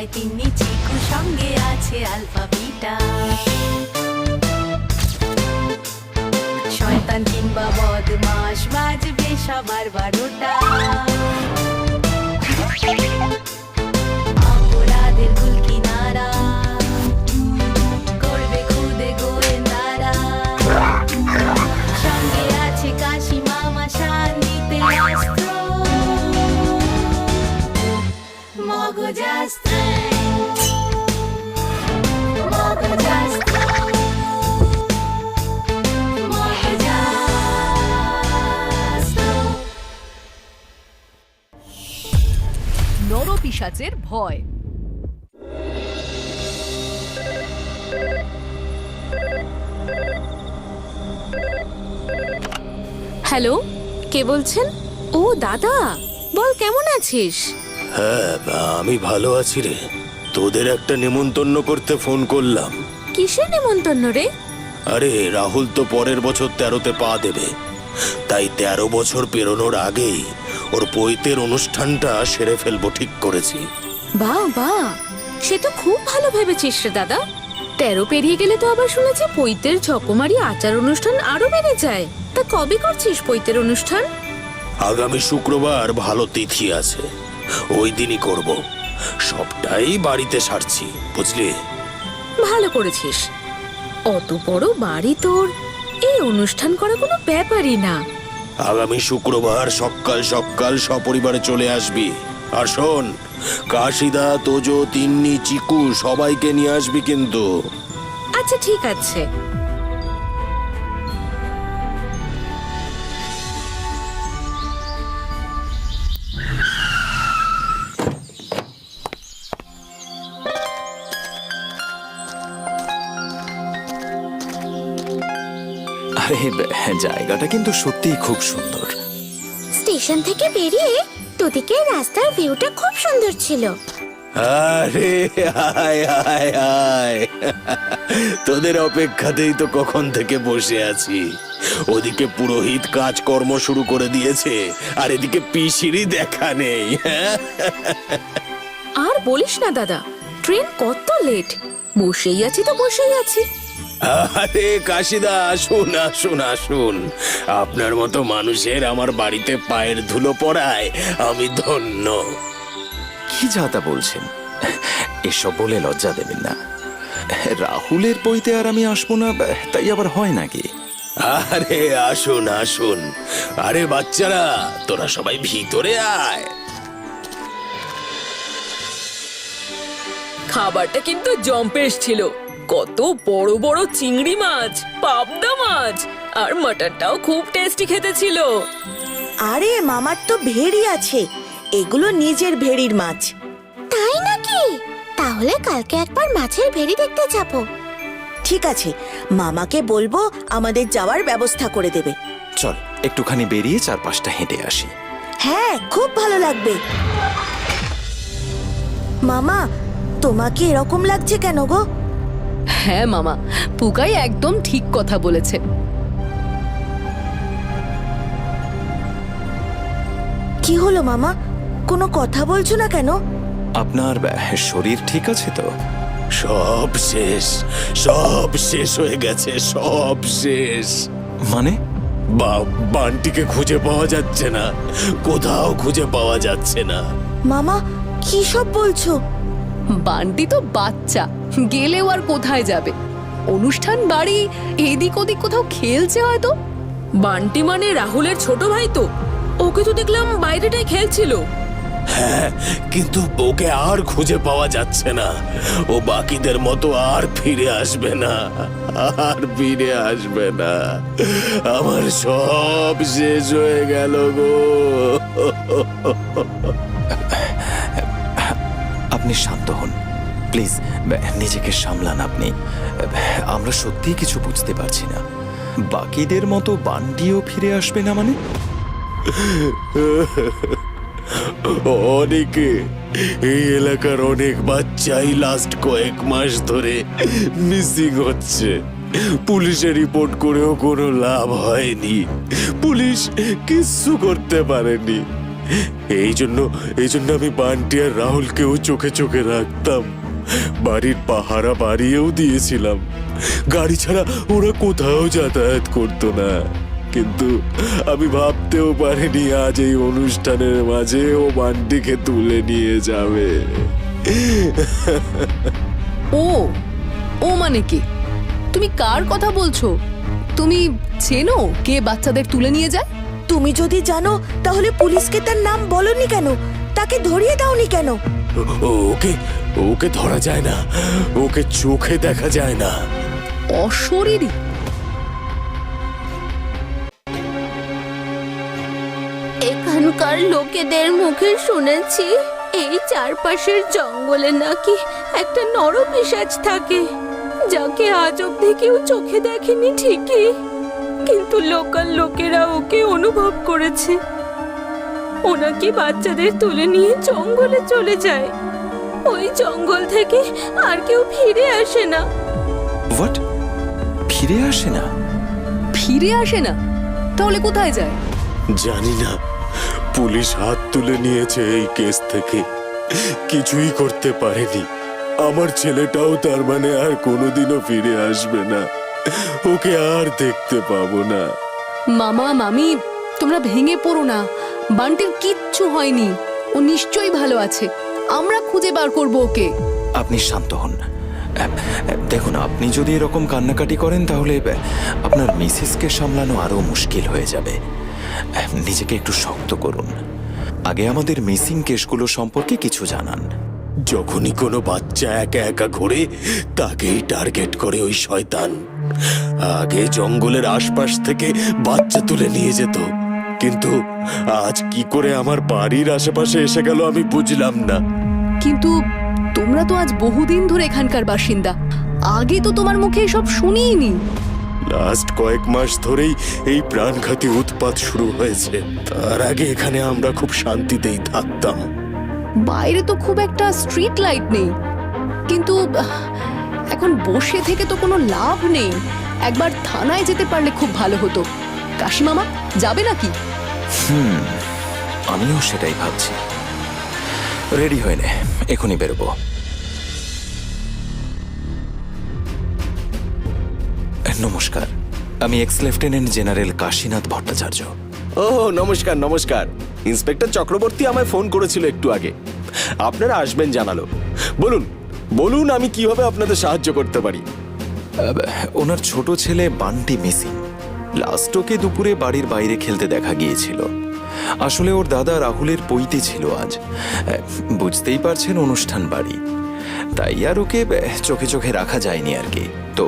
সবাই তিন্নি চিকু, সঙ্গে আছে আলফা বিটা। শয়তান কিংবা বদমাশ বাজবে সবার 12টা। অপরাধের কুল কিনারা করবে খুদে গোয়েন্দারা। সঙ্গে আছে কাশি মামা, শান্তিতে অস্ত্র মগজাস্ত্র। মগজাস্ত্র নরপিশাচের ভয়। হ্যালো, কে বলছেন? ও দাদা, বল কেমন আছিস? হ্যাঁ, আমি ভালো আছি রে। তোদের একটা নেমন্তন্ন করতে ফোন করলাম। কিসের নেমন্তন্ন রে? আরে রাহুল তো পরের বছর 13তে পা দেবে, তাই 13 বছর পেরোনোর আগেই ওর পৈতের অনুষ্ঠানটা সেরে ফেলবো ঠিক করেছি। বাহ বাহ, সে তো খুব ভালো ভেবেছিস রে দাদা। 13 পেরিয়ে গেলে তো আবার শুনেছি পৈতের ঝকমারি আচার অনুষ্ঠান আরো বেড়ে যায়। তা কবে করছিস পৈতের অনুষ্ঠান? আগামী শুক্রবার ভালো তিথি আছে, ওই দিনই করব। সবটাই বাড়িতে সারছি, বুঝলি? ভালো করেছিস। অত বড় বাড়ি তোর, এই অনুষ্ঠান করা কোনো ব্যাপারই না। আগামী শুক্রবার সকাল সকাল সপরিবারে চলে আসবি। আর শোন, কাশিদা, তোজো, তিন্নি, চিকু সবাইকে নিয়ে আসবি কিন্তু। আচ্ছা ঠিক আছে। আরে জায়গাটা কিন্তু সত্যিই খুব সুন্দর। স্টেশন থেকে বেরিয়ে দুদিকে রাস্তার ভিউটা খুব সুন্দর ছিল। আরে হায় হায় হায়, তোদের অপেক্ষাতেই তো কখন থেকে বসে আছি। ওদিকে পুরোহিত কাজকর্ম শুরু করে দিয়েছে, আর এদিকে পিসিরই দেখা নেই। আর বলিস না দাদা, ট্রেন কত লেট। বসেই আছি তো বসেই আছি। আরে কাশিদা, আসুন আসুন আসুন। আপনার মতো মানুষের আমার বাড়িতে পায়ের ধুলো পড়ায় আমি ধন্য। কি যাতা বলছেন? এসব বলে লজ্জা দেবেন না। রাহুলের বইতে আর আমি আসবো না, তাই আবার হয় নাকি? আরে আসুন আসুন। আরে বাচ্চারা, তোরা সবাই ভিতরে আয়। খাবারটা কিন্তু জম্পেশ ছিল। কত বড় বড় চিংড়ি মাছ, পাবদা মাছ, আর মাটনটাও খুব টেস্টি খেতে ছিল। আরে মামার তো ভেড়ি আছে, এগুলো নিজের ভেড়ির মাছ। তাই নাকি? তাহলে কালকে একবার মাছের ভেড়ি দেখতে যাব। ঠিক আছে, মামাকে বলবো আমাদের যাওয়ার ব্যবস্থা করে দেবে। চল একটুখানি বেরিয়ে চারপাশটা হেঁটে আসি। হ্যাঁ, খুব ভালো লাগবে। মামা, তোমাকে এরকম লাগছে কেন গো? হ্যাঁ মামা, পুকাই একদম ঠিক কথা বলেছে। কি হলো মামা, কোনো কথা বলছো না কেন? আপনার শরীর ঠিক আছে তো? সব শেষ, সব শেষ হয়ে গেছে, সব শেষ। মানে? বান্টিকে খুঁজে পাওয়া যাচ্ছে না, কোথাও খুঁজে পাওয়া যাচ্ছে না। মামা, কি সব বলছো? বান্টি তো বাচ্চা, গেলেও আর কোথায় যাবে? অনুষ্ঠান বাড়ি, এদিক ওদিক কোথাও খেলছে হয়তো। বান্টি মানে রাহুলের ছোট ভাই তো, ওকে তো দেখলাম বাইরেটাই খেলছিল। হ্যাঁ, কিন্তু ওকে আর খুঁজে পাওয়া যাচ্ছে না। ও বাকিদের মতো আর ফিরে আসবে না, আর ফিরে আসবে না। আমার সব শেষ হয়ে গেল গো। আপনি শান্ত হন প্লিজ, নিজেকে সামলান আপনি। আমরা সত্যিই কিছু বুঝতে পারছি না। বাকিদের মতো বান্ডিও ফিরে আসবে না মানে? অনেকে, এই এলাকার অনেক বাচ্চাই লাস্ট কয়েক মাস ধরে মিসিং হচ্ছে। পুলিশে রিপোর্ট করেও কোনো লাভ হয়নি, পুলিশ কিচ্ছু করতে পারেনি। এই জন্য আমি বান্টি আর রাহুলকেও চোখে চোখে রাখতাম, বাড়ির পাহারা বাড়িয়েও দিয়েছিলাম। গাড়ি ছাড়া ওরা কোথাও যাতায়াত করতো না। কিন্তু আমি ভাবতেও পারিনি আজ এই অনুষ্ঠানের মাঝে ও বান্টিকে তুলে নিয়ে যাবে। ও মানে কি? তুমি কার কথা বলছো? তুমি চেনো কে বাচ্চাদের তুলে নিয়ে যায়? তুমি যদি জানো তাহলে পুলিশকে তার নাম বলনি কেন? তাকে ধরিয়ে দাওনি কেন? ওকে ওকে ধরা যায় না, ওকে চোখে দেখা যায় না। অশরীরী। এখানকার লোকেদের মুখে শুনেছি এই চারপাশের জঙ্গলে নাকি একটা নরপিশাচ থাকে, যাকে আজ অব্দি কেউ চোখে দেখেনি ঠিকই, কিন্তু লোকাল লোকেরা ওকে অনুভব করেছে। ও নাকি বাচ্চাদের তুলে নিয়ে জঙ্গলে চলে যায়। ওই জঙ্গল থেকে আর কেউ ফিরে আসে না। হোয়াট? ফিরে আসে না? ফিরে আসে না? তাহলে কোথায় যায়? জানি না, পুলিশ হাত তুলে নিয়েছে এই কেস থেকে, কিছুই করতে পারেনি। আমার ছেলেটাও তার মানে আর কোনোদিনও ফিরে আসবে না, ওকে আর দেখতে পাবো না। মামা মামি, তোমরা ভেঙে পড়ো না। বান্টির কিচ্ছু হয়নি, ও নিশ্চয়ই ভালো আছে। আমরা খুঁজে বার করবো ওকে। আপনি শান্ত হন। দেখুন, আপনি যদি এরকম কান্নাকাটি করেন তাহলে আপনার মিসেসকে সামলানো আরো মুশকিল হয়ে যাবে। নিজেকে একটু শক্ত করুন। আগে আমাদের মিসিং কেসগুলো সম্পর্কে কিছু জানান। যখনই কোনো বাচ্চা একা একা ঘোরে তাকেই টার্গেট করে ওই শয়তান। আগে জঙ্গলের আশপাশ থেকে বাচ্চা তুলে নিয়ে যেত, কিন্তু আজ কি করে আমার বাড়ির আশেপাশে এসে গেল আমি বুঝলাম না। কিন্তু তোমরা তো আজ বহুদিন ধরে এখানকার বাসিন্দা, আগে তো তোমার মুখে এসব শুনিনি। লাস্ট কয়েক মাস ধরেই এই প্রাণঘাতী উৎপাত শুরু হয়েছে। তার আগে এখানে আমরা খুব শান্তিতেই থাকতাম। বাইরে তো খুব একটা স্ট্রিট লাইট নেই, কিন্তু এখন বসে থেকে তো কোনো লাভ নেই। একবার থানায় যেতে পারলে খুব ভালো হতো। কাশি মামা যাবে নাকি? আমিও সেটাই ভাবছি। রেডি হয়ে নে, এখনই বেরোবো। নমস্কার, আমি ex lieutenant general Kashinath Bhattacharya. ও নমস্কার নমস্কার। ইন্সপেক্টর চক্রবর্তী আমায় ফোন করেছিল একটু আগে, আপনারা আসবেন জানালো। বলুন বলুন, আমি কিভাবে আপনাদের সাহায্য করতে পারি? ওনার ছোট ছেলে বান্টি মিসিং। লাস্ট ওকে দুপুরে বাড়ির বাইরে খেলতে দেখা গিয়েছিল। আসলে ওর দাদা রাহুলের পৈতে ছিল আজ। বুঝতেই পারছেন, অনুষ্ঠান বাড়ি, তাই আর ওকে চোখে চোখে রাখা যায়নি আর কি। তো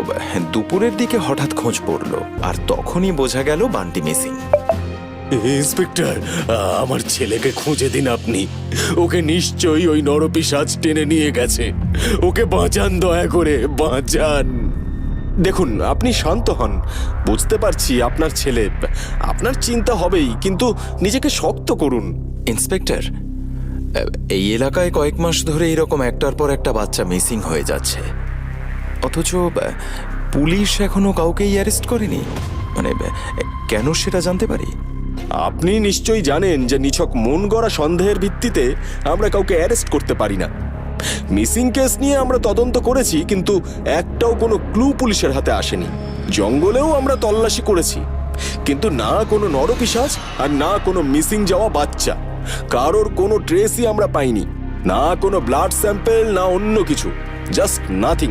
দুপুরের দিকে হঠাৎ খোঁজ পড়লো, আর তখনই বোঝা গেল বান্টি মিসিং। ইন্সপেক্টর, আমার ছেলেকে খুঁজে দিন আপনি। ওকে নিশ্চয়ই ওই নরপিশাচ টেনে নিয়ে গেছে। ওকে বাঁচান, দয়া করে বাঁচান। দেখুন, আপনি শান্ত হন। বুঝতে পারছি আপনার ছেলে, আপনার চিন্তা হবেই, কিন্তু নিজেকে শক্ত করুন। ইন্সপেক্টর, এই এলাকায় কয়েক মাস ধরে এরকম একটার পর একটা বাচ্চা মিসিং হয়ে যাচ্ছে, অথচ পুলিশ এখনো কাউকেই অ্যারেস্ট করেনি। মানে কেন সেটা জানতে পারি? আপনি নিশ্চয়ই জানেন যে নিছক মন গড়া সন্দেহের ভিত্তিতে আমরা কাউকে অ্যারেস্ট করতে পারি না। মিসিং কেস নিয়ে আমরা তদন্ত করেছি, কিন্তু একটাও কোনো ক্লু পুলিশের হাতে আসেনি। জঙ্গলেও আমরা তল্লাশি করেছি, কিন্তু না কোনো নরপিশাচ আর না কোনো মিসিং যাওয়া বাচ্চা। কারোর কোনো ট্রেসই আমরা পাইনি, না কোনো ব্লাড স্যাম্পেল, না অন্য কিছু, জাস্ট নাথিং।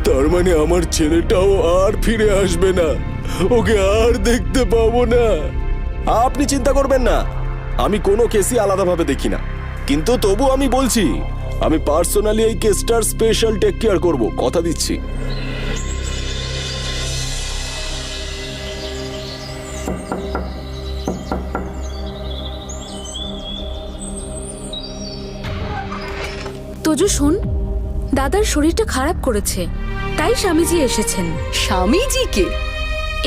তার মানে আমার ছেলেটাও আর ফিরে আসবে না, ওকে আর দেখতে পাবো না। আপনি চিন্তা করবেন না, আমি কোনো কেসই আলাদাভাবে দেখি না, কিন্তু তবু আমি বলছি, আমি পার্সোনালি এই কেসটার স্পেশাল টেক কেয়ার করব, কথা দিচ্ছি। তোজো শোন, দাদার শরীরটা খারাপ করেছে, তাই স্বামীজি এসেছেন। স্বামীজিকে?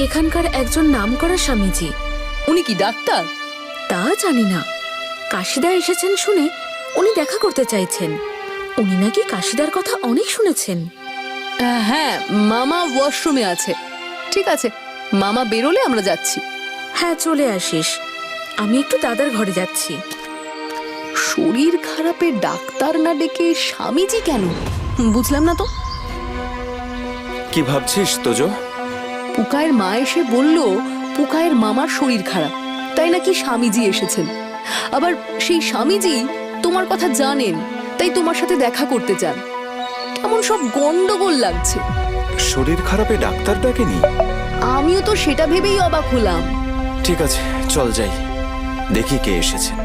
এখানকার একজন নামকরা স্বামীজি। উনি কি ডাক্তার? তা জানি না, কাশিদা এসেছেন শুনে উনি দেখা করতে চাইছেন। উনি নাকি কাশিদার কথা অনেক শুনেছেন। হ্যাঁ, মামা ওয়াশরুমে আছে। ঠিক আছে, মামা বেরোলে আমরা যাচ্ছি। হ্যাঁ, চলে আসিস। আমি একটু দাদার ঘরে যাচ্ছি। শরীর খারাপে ডাক্তার না ডেকে স্বামীজি কেন? বুঝলাম না তো। কি ভাবছিস তোজো? পুকায়ের মা এসে বলল পুকায়ের মামার শরীর খারাপ, তাই নাকি স্বামীজি এসেছেন। আবার সেই স্বামীজি তোমার কথা জানেন, তাই তোমার সাথে দেখা করতে চান। কেমন সব গন্ডগোল লাগছে। শরীর খারাপে ডাক্তার ডাকেনি? আমিও তো সেটা ভেবেই অবাক হলাম। ঠিক আছে, চল যাই, দেখি কে এসেছেন।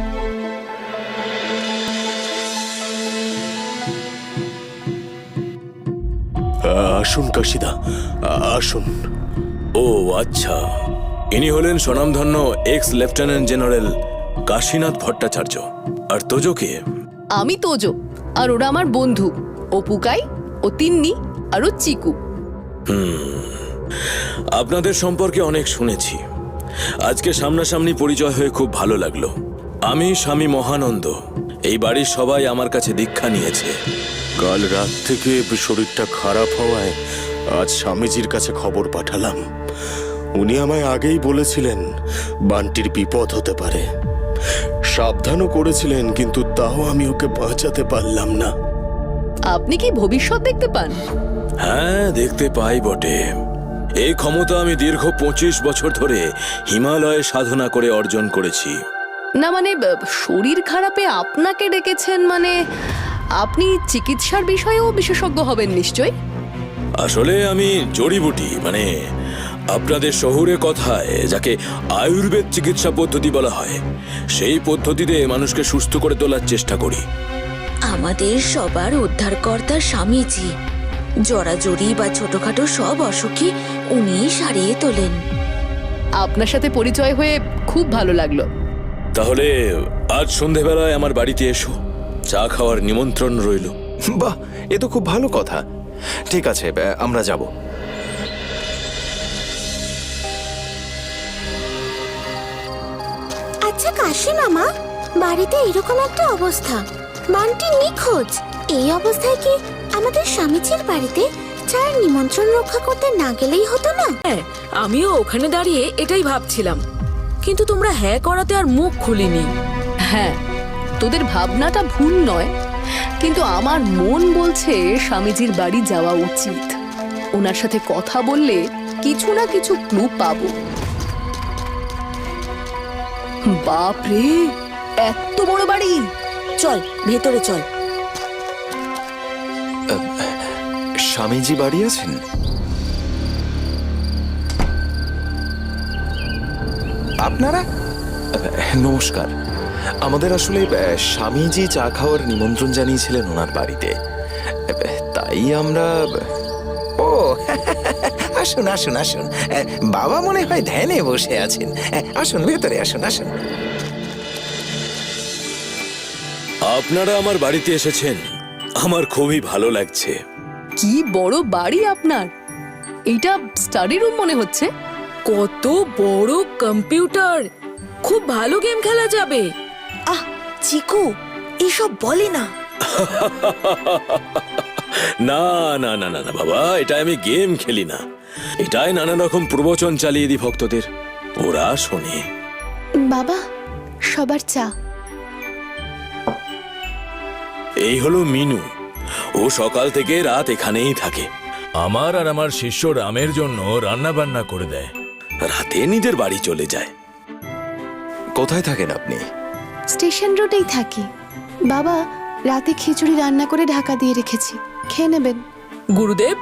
আসুন কাশিদা, আসুন। ও আচ্ছা, ইনি হলেন স্বনামধন্য ex lieutenant general Kashinath Bhattacharya. আর তোজোকে? আমি তোজো, আর ওরা আমার বন্ধু। ও পুকাই, ও তিন্নি, আর ও চিকু। আপনাদের সম্পর্কে অনেক শুনেছি, আজকে সামনাসামনি পরিচয় হয়ে খুব ভালো লাগলো। আমি স্বামী মহানন্দ, এই বাড়ির সবাই আমার কাছে দীক্ষা নিয়েছে। কাল রাত থেকে শরীরটা খারাপ হওয়ায় আজ স্বামীজির কাছে খবর পাঠালাম। উনি আমায় আগেই বলেছিলেন বান্টির বিপদ হতে পারে, সাবধানও করেছিলেন, কিন্তু তাও আমি ওকে বাঁচাতে পারলাম না। আপনি কি ভবিষ্যৎ দেখতে পান? হ্যাঁ, দেখতে পাই বটে। এই ক্ষমতা আমি দীর্ঘ 25 বছর ধরে হিমালয়ে সাধনা করে অর্জন করেছি। না মানে শরীর খারাপে আপনাকে ডেকেছেন মানে আপনি চিকিৎসার বিষয়েও বিশেষজ্ঞ হবেন নিশ্চয়। আসলে আমি জড়িবুটি মানে আপনাদের শহুরে কথায় যাকে আয়ুর্বেদ চিকিৎসা পদ্ধতি বলা হয়, সেই পদ্ধতিতে মানুষকে সুস্থ করে তোলার চেষ্টা করি। আমাদের সবার উদ্ধারকর্তা স্বামীজি। জরাজরি বা ছোটখাটো সব অসুখই উনিই সারিয়ে তোলেন। আপনার সাথে পরিচয় হয়ে খুব ভালো লাগলো। তাহলে আজ সন্ধেবেলায় আমার বাড়িতে এসো, চা খাওয়ার নিমন্ত্রণ রইল। বাহ, এ তো খুব ভালো কথা। ঠিক আছে, আমরা যাব। আচ্ছা কাশি মামা, বাড়িতে এরকম একটা অবস্থা, বান্টি নিখোঁজ। এই অবস্থায় কি আমাদের স্বামীজির বাড়িতে চায়ের নিমন্ত্রণ রক্ষা করতে না গেলেই হতো না? হ্যাঁ, আমিও ওখানে দাঁড়িয়ে এটাই ভাবছিলাম, কিন্তু তোমরা হ্যাঁ করাতে আর মুখ খুলিনি। হ্যাঁ, তোদের ভাবনাটা ভুল নয়, কিন্তু আমার মন বলছে স্বামীজির বাড়ি যাওয়া উচিত। ওনার সাথে কথা বললে কিছু না কিছু ক্লু পাবো। বাপরে, এত বড় বাড়ি! চল ভেতরে চল। স্বামীজি বাড়ি আছেন? আপনারা? নমস্কার। আমাদের আসলে স্বামীজি চা খাওয়ার নিমন্ত্রণ জানিয়েছিলেন ওনার বাড়িতে, তাই আমরা। ও আসুন আসুন আসুন, বাবা মনে হয় ধ্যানে বসে আছেন। আসুন, ভেতরে আসুন আসুন। আপনারা আমার বাড়িতে এসেছেন, আমার খুবই ভালো লাগছে। কি বড় বাড়ি আপনার! এইটা স্টাডি রুম মনে হচ্ছে। কত বড় কম্পিউটার! খুব ভালো গেম খেলা যাবে। আহ চিকু, এসব বলে না। না না না না না বাবা, এটা আমি গেম খেলি না, এটাই নানা রকম প্রবচন চালিয়ে দিই ভক্তদের, ওরা শোনে। বাবা, সবার চা। এই হলো মিনু, ও সকাল থেকে রাত এখানেই থাকে। আমার আর আমার শিষ্য রামের জন্য রান্না বান্না করে দেয়, রাতে নিজের বাড়ি চলে যায়। কোথায় থাকেন আপনি? স্টেশন রোডেই থাকি। বাবা, রাতে খিচুড়ি রান্না করে ঢাকা দিয়ে রেখেছি, খেয়ে নেবেন। গুরুদেব,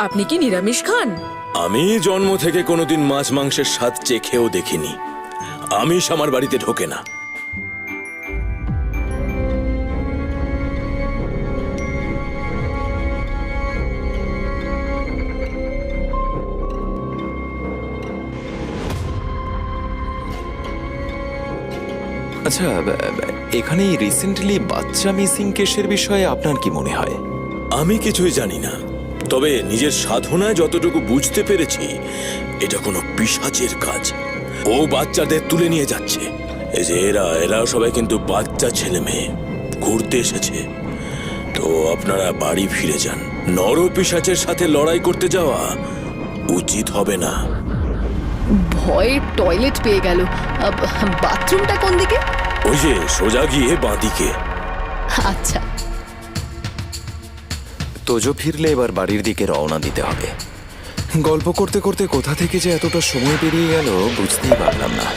আপনি কি নিরামিষ খান? আমি জন্ম থেকে কোনোদিন মাছ মাংসের স্বাদ চেখেও দেখিনি, আমিষ আমার বাড়িতে ঢোকে না। আচ্ছা, এখানে রিসেন্টলি বাচ্চা মিসিং কেসের বিষয়ে আপনার কি মনে হয়? আমি কিছুই জানি না, তবে নিজের সাধনায় যতটুকু বুঝতে পেরেছি এটা কোনো পিশাচের কাজ। ও বাচ্চাদের তুলে নিয়ে যাচ্ছে। এই যে এরা সবাই কিন্তু বাচ্চা ছেলে মেয়ে, ঘুরতে এসেছে। তো আপনারা বাড়ি ফিরে যান, নর পিশাচের সাথে লড়াই করতে যাওয়া উচিত হবে না। ভয়ে টয়লেট পেয়ে গেল। বাথরুমটা কোন দিকে? ওই যে সোজা গিয়ে বাঁদিকে। আচ্ছা। তোজো ফিরলে এবার বাড়ির দিকে রওনা দিতে হবে। গল্প করতে করতে কোথা থেকে যে এতটা সময় পেরিয়ে গেল বুঝতেই পারলাম না।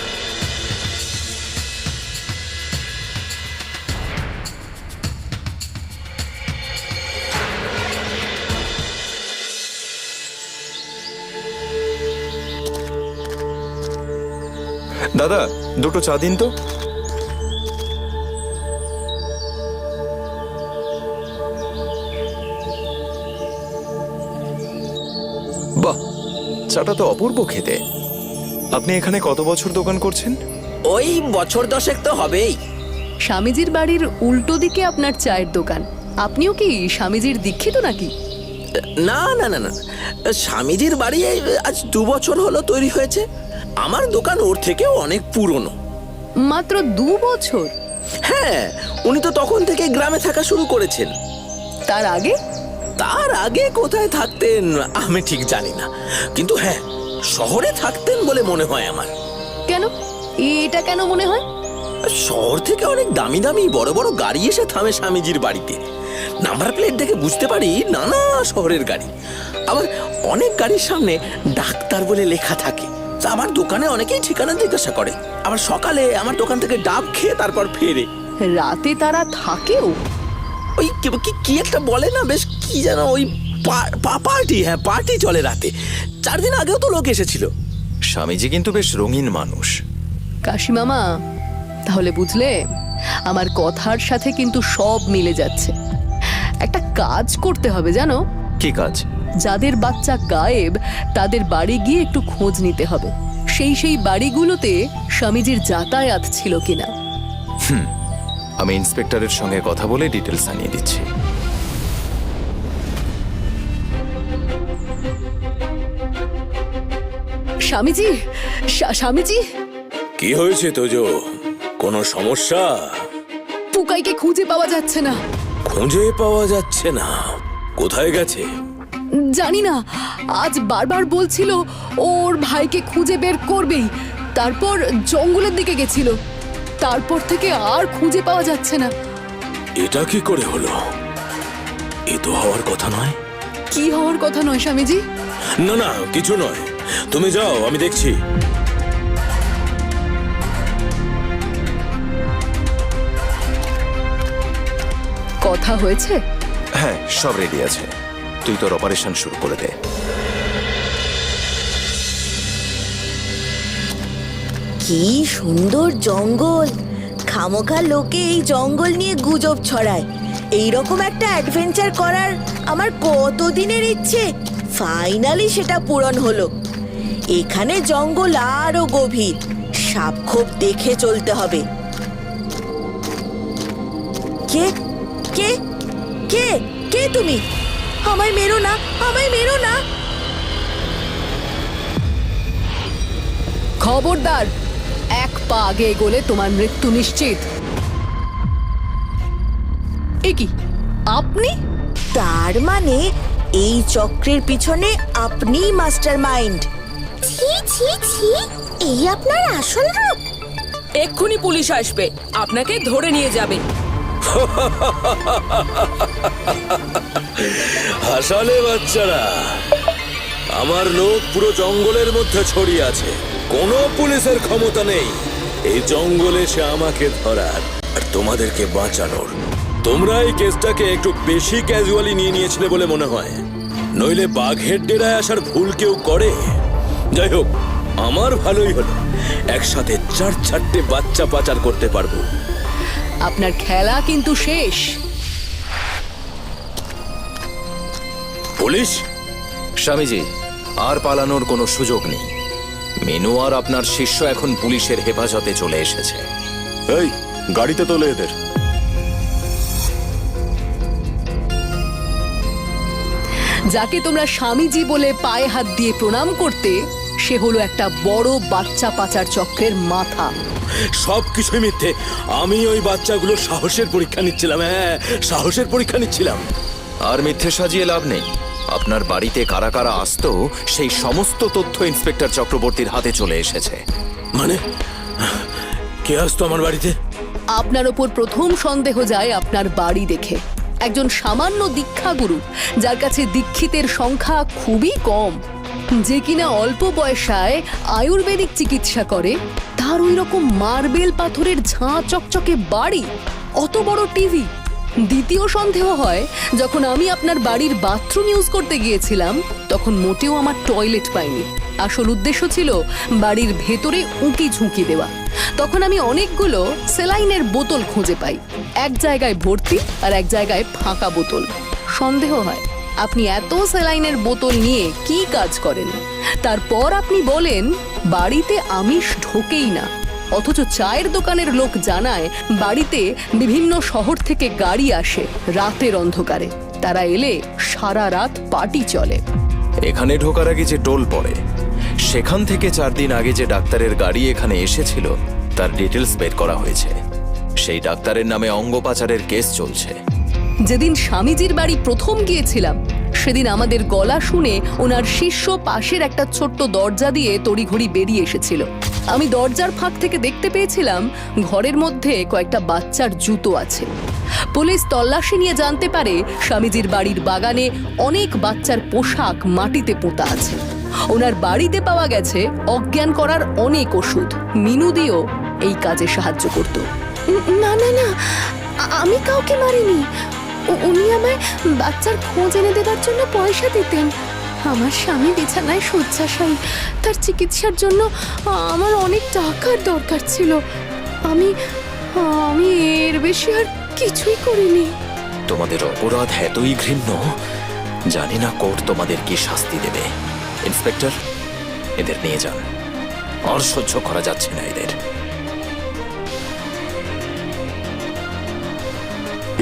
দাদা, দুটো চা দিন তো। বাহ, চাটা তো অপূর্ব খেতে। আপনি এখানে কত বছর দোকান করছেন? ওই বছর 10 তো হবেই। স্বামীজির বাড়ির উল্টো দিকে আপনার চায়ের দোকান। আপনিও কি স্বামীজির দীক্ষিত নাকি? না না না না, স্বামীজির বাড়ি এই আজ 2 বছর হলো তৈরি হয়েছে। আমার দোকান ওর থেকেও অনেক পুরনো। মাত্র 2 বছর? হ্যাঁ, উনি তো তখন থেকে গ্রামে থাকা শুরু করেছেন। তার আগে? তার আগে কোথায় থাকতেন আমি ঠিক জানি না, কিন্তু হ্যাঁ, শহরে থাকতেন বলে মনে হয় আমার। কেন? এটা কেন মনে হয়? শহর থেকে অনেক দামি দামি বড় বড় গাড়ি এসে থামে স্বামীজির বাড়িতে। নাম্বার প্লেট দেখে বুঝতে পারি নানা শহরের গাড়ি। আবার অনেক গাড়ির সামনে ডাক্তার বলে লেখা থাকে। তা আমার দোকানে অনেকেই ঠিকানা জিজ্ঞাসা করে। আবার সকালে আমার দোকান থেকে ডাব খেয়ে তারপর ফেরে। রাতে তারা থাকেও? ওই কি একটা বলে না, বেশ কি যেন, ওই পার্টি। হ্যাঁ, পার্টি চলে রাতে। 4 দিন আগেও তো লোক এসেছিল। স্বামীজি কিন্তু বেশ রঙিন মানুষ। কাশি মামা, তাহলে বুঝলে আমার কথার সাথে কিন্তু সব মিলে যাচ্ছে। একটা কাজ করতে হবে জানো। কি কাজ? যাদের বাচ্চা গায়েব তাদের বাড়ি গিয়ে একটু খোঁজ নিতে হবে। সেই বাড়িগুলোতে স্বামীজির যাতায়াত ছিল কিনা। আমি ইন্সপেক্টরের সঙ্গে কথা বলে ডিটেলস আনিয়ে দিচ্ছি। স্বামীজি, স্বামীজি। কি হয়েছে তোজো? কোনো সমস্যা? পুকাইকে খুঁজে পাওয়া যাচ্ছে না। খুঁজে পাওয়া যাচ্ছে না? কোথায় গেছে? জানি না, আজ বারবার বলছিল ওর ভাইকে খুঁজে বের করবেই। তারপর জঙ্গলের দিকে গেছিল। তারপর থেকে আর খুঁজে পাওয়া যাচ্ছে না। এটা কি করে হলো? এ তো হওয়ার কথা নয়। কি হওয়ার কথা নয় স্বামীজি? না না, কিছু নয়, তুমি যাও, আমি দেখছি। কথা হয়েছে? হ্যাঁ, সব রেডি আছে। তুই তোর অপারেশন শুরু করে দে। কি সুন্দর জঙ্গল! খামোখা লোকে এই জঙ্গল নিয়ে গুজব ছড়ায়। এইরকম একটা অ্যাডভেঞ্চার করার আমার কতদিনের ইচ্ছে, ফাইনালি সেটা পূরণ হলো। এখানে জঙ্গল আরো গভীর, সাপ খোপ দেখে চলতে হবে। কে কে কে কে তুমি? আমায় মেরো না, আমায় মেরো না! খবরদার, এক পা আগে এগোলে তোমার মৃত্যু নিশ্চিত। এ কি, আপনি? তার মানে এই চক্রের পিছনে আপনিই মাস্টার মাইন্ড। ছি ছি ছি, এই আপনার আসল রূপ? এক্ষুনি পুলিশ আসবে, আপনাকে ধরে নিয়ে যাবে। হাসালে বাচ্চারা। আমার লোক পুরো জঙ্গলের মধ্যে ছড়িয়ে আছে। কোনো পুলিশের ক্ষমতা নেই এই জঙ্গলে সে আমাকে ধরার আর তোমাদেরকে বাঁচানোর। তোমরা এই কেসটাকে একটু বেশি ক্যাজুয়ালি নিয়ে নিয়েছিলে বলে মনে হয়, নইলে বাঘের ডেরায় আসার ভুল কেউ করে? যাই হোক, আমার ভালোই হলো, একসাথে 4-4টে বাচ্চা পাচার করতে পারবো। আপনার খেলা কিন্তু শেষ। পুলিশ? স্বামীজি, আর পালানোর কোনো সুযোগ নেই। মেনু আর আপনার শিষ্য এখন পুলিশের হেফাজতে চলে এসেছে। এই, গাড়িতে তোলে এদের। যাকে তোমরা স্বামীজি বলে পায়ে হাত দিয়ে প্রণাম করতে, সে হলো একটা বড় বাচ্চা পাচার চক্রের মাথা। সবকিছুই মিথ্যে। আমি ওই বাচ্চাগুলোর সাহসের পরীক্ষা নিচ্ছিলাম। হ্যাঁ, সাহসের পরীক্ষা নিচ্ছিলাম। আর মিথ্যে সাজিয়ে লাভ নেই। আপনার বাড়িতে কারা কারা আসতো সেই সমস্ত তথ্য ইন্সপেক্টর চক্রবর্তীর হাতে চলে এসেছে। মানে কে আসতো আমার বাড়িতে? আপনার ওপর প্রথম সন্দেহ যায় আপনার বাড়ি দেখে। একজন সামান্য দীক্ষাগুরু, যার কাছে দীক্ষিতের সংখ্যা খুবই কম, যে কিনা অল্প পয়সায় আয়ুর্বেদিক চিকিৎসা করে, তার ওই রকম মার্বেল পাথরের ঝাঁ চকচকে বাড়ি, অত বড় টিভি। দ্বিতীয় সন্দেহ হয় যখন আমি আপনার বাড়ির বাথরুম ইউজ করতে গিয়েছিলাম, তখন মোটেও আমার টয়লেট পাইনি। আসল উদ্দেশ্য ছিল বাড়ির ভেতরে উঁকি ঝুঁকি দেওয়া। তখন আমি অনেকগুলো সেলাইনের বোতল খুঁজে পাই, এক জায়গায় ভর্তি আর এক জায়গায় ফাঁকা বোতল। সন্দেহ হয় আপনি এত সেলাইনের বোতল নিয়ে কি কাজ করেন। তারপর আপনি বলেন বাড়িতে আমিষ ঢোকেই না, অথচ চায়ের দোকানের লোক জানায় বাড়িতে বিভিন্ন শহর থেকে গাড়ি আসে রাতের অন্ধকারে। তারা এলে সারা রাত পার্টি চলে। এখানে ঢোকার আগে যে টোল পড়ে, সেখান থেকে 4 দিন আগে যে ডাক্তারের গাড়ি এখানে এসেছিল তার ডিটেলস বের করা হয়েছে। সেই ডাক্তারের নামে অঙ্গ পাচারের কেস চলছে। যেদিন স্বামীজির বাড়ি প্রথম গিয়েছিলাম, সেদিন আমাদের গলা শুনে ওনার শিষ্য পাশের একটা ছোট্ট দরজা দিয়ে তড়িঘড়ি বেরিয়ে এসেছিল। আমি দরজার ফাঁক থেকে দেখতে পেয়েছিলাম ঘরের মধ্যে কয়েকটা বাচ্চার জুতো আছে। পুলিশ তল্লাশি নিয়ে জানতে পারে স্বামীজির বাড়ির বাগানে অনেক বাচ্চার পোশাক মাটিতে পোঁতা আছে। ওনার বাড়িতে পাওয়া গেছে অজ্ঞান করার অনেক ওষুধ। মিনুদিও এই কাজে সাহায্য করত। না না না, আমি কাউকে মারিনি। উনি আমায় বাচ্চার খোঁজ এনে দেবার জন্য পয়সা দিতেন। আমার স্বামী বিছানায় শয্যাশায়ী, তার চিকিৎসার জন্য আমার অনেক টাকার দরকার ছিল। আমি আমি এর বেশি আর কিছুই করিনি। তোমাদের অপরাধ এতই ঘৃণ্য, জানি না কোর্ট তোমাদের কি শাস্তি দেবে। ইন্সপেক্টর, এদের নিয়ে যান, আর সহ্য করা যাচ্ছে না এদের।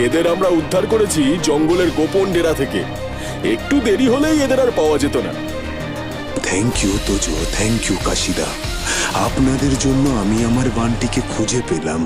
এদের আমরা উদ্ধার করেছি জঙ্গলের গোপন ডেরা থেকে। একটু দেরি হলেই এদের আর পাওয়া যেত না। Thank you Tojo, thank you Kashida. আপনাদের জন্য আমি আমার বান্টিকে খুঁজে পেলাম।